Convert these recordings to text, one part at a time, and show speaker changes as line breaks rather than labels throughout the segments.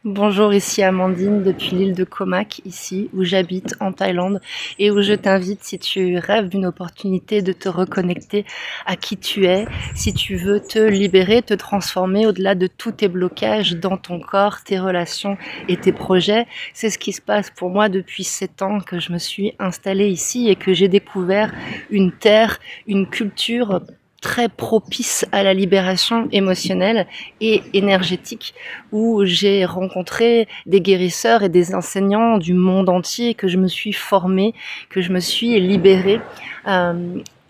Bonjour, ici Amandine depuis l'île de Komak, ici où j'habite en Thaïlande et où je t'invite si tu rêves d'une opportunité de te reconnecter à qui tu es, si tu veux te libérer, te transformer au-delà de tous tes blocages dans ton corps, tes relations et tes projets. C'est ce qui se passe pour moi depuis 7 ans que je me suis installée ici et que j'ai découvert une terre, une culture très propice à la libération émotionnelle et énergétique, où j'ai rencontré des guérisseurs et des enseignants du monde entier, que je me suis formée, que je me suis libérée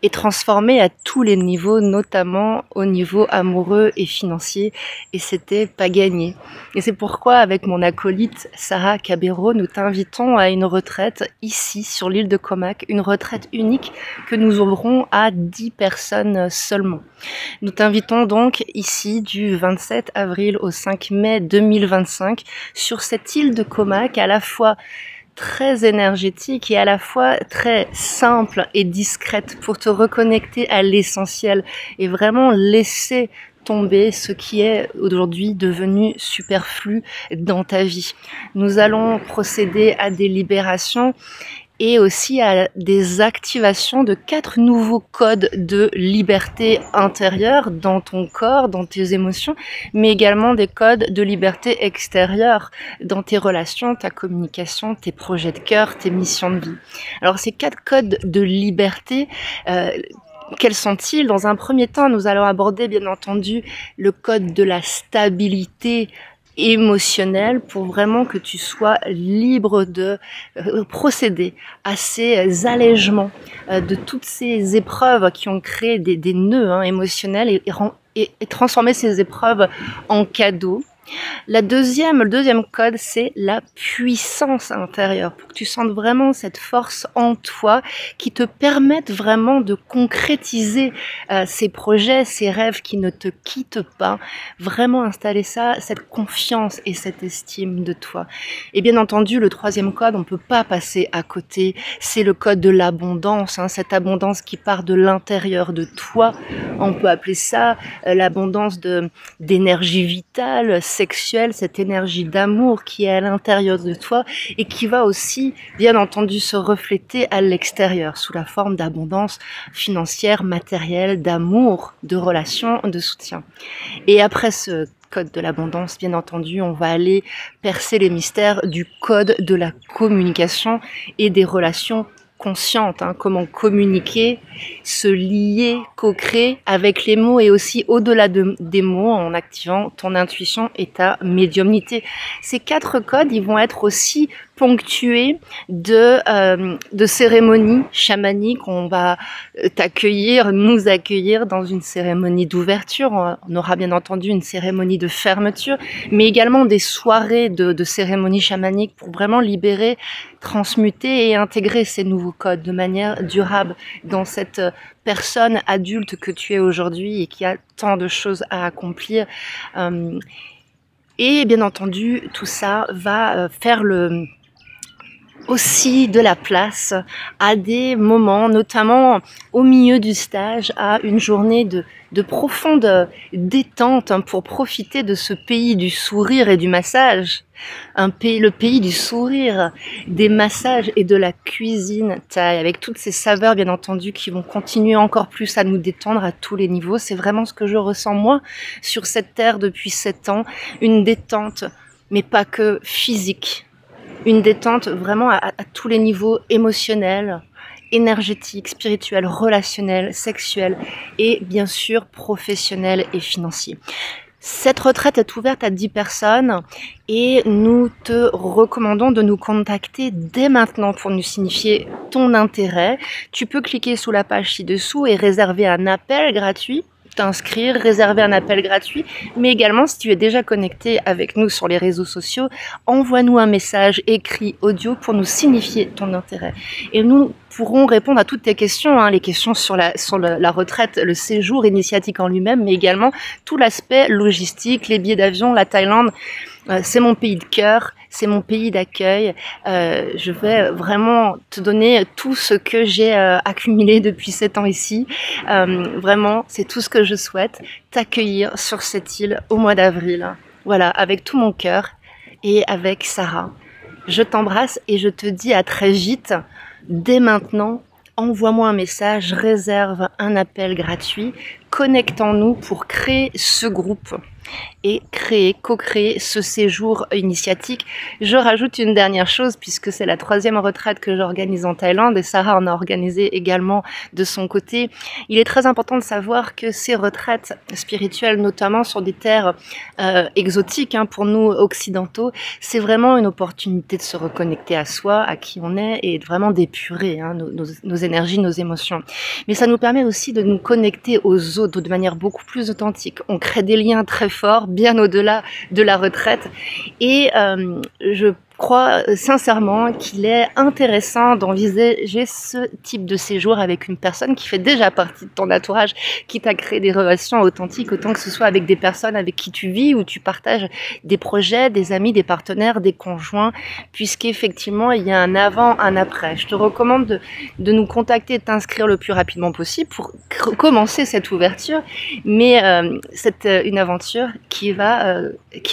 et transformée à tous les niveaux, notamment au niveau amoureux et financier, et c'était pas gagné. Et c'est pourquoi avec mon acolyte Sarah Cabero, nous t'invitons à une retraite ici sur l'île de Komak, une retraite unique que nous ouvrons à 10 personnes seulement. Nous t'invitons donc ici du 27 avril au 5 mai 2025 sur cette île de Komak, à la fois très énergétique et à la fois très simple et discrète, pour te reconnecter à l'essentiel et vraiment laisser tomber ce qui est aujourd'hui devenu superflu dans ta vie. Nous allons procéder à des libérations et aussi à des activations de 4 nouveaux codes de liberté intérieure dans ton corps, dans tes émotions, mais également des codes de liberté extérieure dans tes relations, ta communication, tes projets de cœur, tes missions de vie. Alors ces 4 codes de liberté, quels sont-ils? Dans un premier temps, nous allons aborder bien entendu le code de la stabilité émotionnel, pour vraiment que tu sois libre de procéder à ces allègements de toutes ces épreuves qui ont créé des nœuds émotionnels, et transformer ces épreuves en cadeaux. Le deuxième code, c'est la puissance intérieure, pour que tu sentes vraiment cette force en toi qui te permette vraiment de concrétiser ces projets, ces rêves qui ne te quittent pas. Vraiment installer ça, cette confiance et cette estime de toi. Et bien entendu, le troisième code, on ne peut pas passer à côté, c'est le code de l'abondance, cette abondance qui part de l'intérieur de toi. On peut appeler ça l'abondance d'énergie vitale, sexuelle, cette énergie d'amour qui est à l'intérieur de toi et qui va aussi, bien entendu, se refléter à l'extérieur sous la forme d'abondance financière, matérielle, d'amour, de relations, de soutien. Et après ce code de l'abondance, bien entendu, on va aller percer les mystères du code de la communication et des relations consciente, comment communiquer, se lier, co-créer avec les mots et aussi au-delà des mots en activant ton intuition et ta médiumnité. Ces 4 codes, ils vont être aussi ponctués de cérémonies chamaniques. On va nous accueillir dans une cérémonie d'ouverture. On aura bien entendu une cérémonie de fermeture, mais également des soirées de cérémonies chamaniques pour vraiment libérer, transmuter et intégrer ces nouveaux codes de manière durable dans cette personne adulte que tu es aujourd'hui et qui a tant de choses à accomplir. Et bien entendu, tout ça va faire aussi de la place à des moments, notamment au milieu du stage, à une journée de profonde détente pour profiter de ce pays du sourire et du massage. Le pays du sourire, des massages et de la cuisine thaï, avec toutes ces saveurs bien entendu qui vont continuer encore plus à nous détendre à tous les niveaux. C'est vraiment ce que je ressens moi sur cette terre depuis 7 ans, une détente, mais pas que physique. Une détente vraiment à tous les niveaux émotionnels, énergétiques, spirituels, relationnels, sexuels et bien sûr professionnels et financiers. Cette retraite est ouverte à 10 personnes et nous te recommandons de nous contacter dès maintenant pour nous signifier ton intérêt. Tu peux cliquer sous la page ci-dessous et réserver un appel gratuit, t'inscrire, réserver un appel gratuit, mais également si tu es déjà connecté avec nous sur les réseaux sociaux, envoie-nous un message écrit, audio pour nous signifier ton intérêt. Et nous pourrons répondre à toutes tes questions, les questions sur la retraite, le séjour initiatique en lui-même, mais également tout l'aspect logistique, les billets d'avion, la Thaïlande. C'est mon pays de cœur, c'est mon pays d'accueil. Je vais vraiment te donner tout ce que j'ai accumulé depuis 7 ans ici. Vraiment, c'est tout ce que je souhaite, t'accueillir sur cette île au mois d'avril. Voilà, avec tout mon cœur et avec Sarah. Je t'embrasse et je te dis à très vite. Dès maintenant, envoie-moi un message, réserve un appel gratuit, connectons-nous pour créer ce groupe et co-créer ce séjour initiatique. Je rajoute une dernière chose, puisque c'est la 3e retraite que j'organise en Thaïlande et Sarah en a organisé également de son côté. Il est très important de savoir que ces retraites spirituelles, notamment sur des terres exotiques pour nous occidentaux, c'est vraiment une opportunité de se reconnecter à soi, à qui on est, et vraiment d'épurer nos énergies, nos émotions. Mais ça nous permet aussi de nous connecter aux autres de manière beaucoup plus authentique. On crée des liens très forts, bien au-delà de la retraite. Et je crois sincèrement qu'il est intéressant d'envisager ce type de séjour avec une personne qui fait déjà partie de ton entourage, qui t'a créé des relations authentiques, autant que ce soit avec des personnes avec qui tu vis, où tu partages des projets, des amis, des partenaires, des conjoints, puisqu'effectivement il y a un avant, un après. Je te recommande de nous contacter et de t'inscrire le plus rapidement possible pour commencer cette ouverture, mais c'est une aventure qui va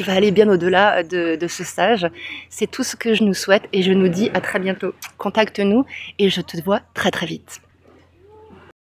aller bien au-delà de ce stage. C'est tout ce que je nous souhaite et je nous dis à très bientôt. Contacte-nous et je te vois très très vite.